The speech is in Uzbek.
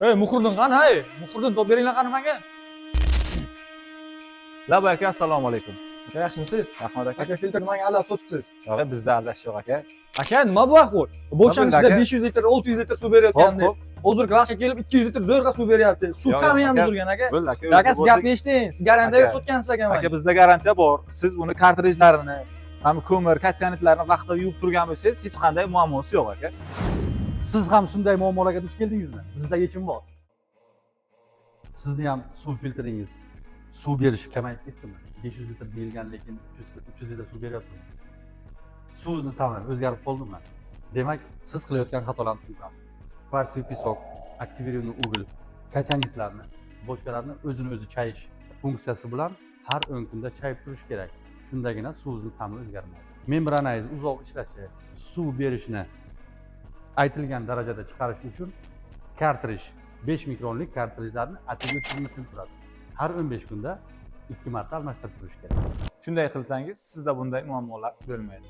Muhriddin qani, hay? Muhriddin top beringlar qani menga. Labo aka, assalomu alaykum. Aka, yaxshimisiz? Rahmat aka. Aka, filtrni menga aldab sotibsiz. Bizda aldash yo'q aka. Aka, nima bu ahvol? Boshlanishda aka. 500 litr, 600 litr suv berayotgandi. Hop, Hozirgi vaqtga kelib 200 litr zo'rg'a suv beryapti. Suv Yo'q, kami ham aka. uzilgan aka. Bo'ldi aka. Aka, siz gapni eshiting. Siz garantiyaga Aka. sotgansiz aka Aka, menga. bizda garantiya bor. Siz uni kartrijlarini, ham ko'mir, kattanitlarni vaqtida yuvib turgan bo'lsangiz, hech qanday muammosi yo'q aka. Siz ham shunday muammolarga duch keldingizmi? Bizda yechim bor. Sizni ham suv filtringiz suv berishi kamayib ketdimi? 500 litr deyilgan lekin 300 litr suv beryapsiz. Suvingizni ta'min o'zgarib qoldimi? Demak, siz qilayotgan xatolarni tushunamiz. Kvartsiy pisok, aktiviriy ugl, katanitlarni, boshqalarni o'zini o'zi chayish funksiyasi bilan har 10 kunda chayib turish kerak. Shundagina suvingizni ta'mi o'zgarmaydi. Membranangiz uzoq ishlashi, suv berishni aytilgan darajada chiqarish uchun kartrij 5 mikronlik kartrijlarni atigi uchun turadi. Har 15 kunda 2 marta almashtirib turish kerak. Shunday qilsangiz, sizda bunday muammolar bo'lmaydi.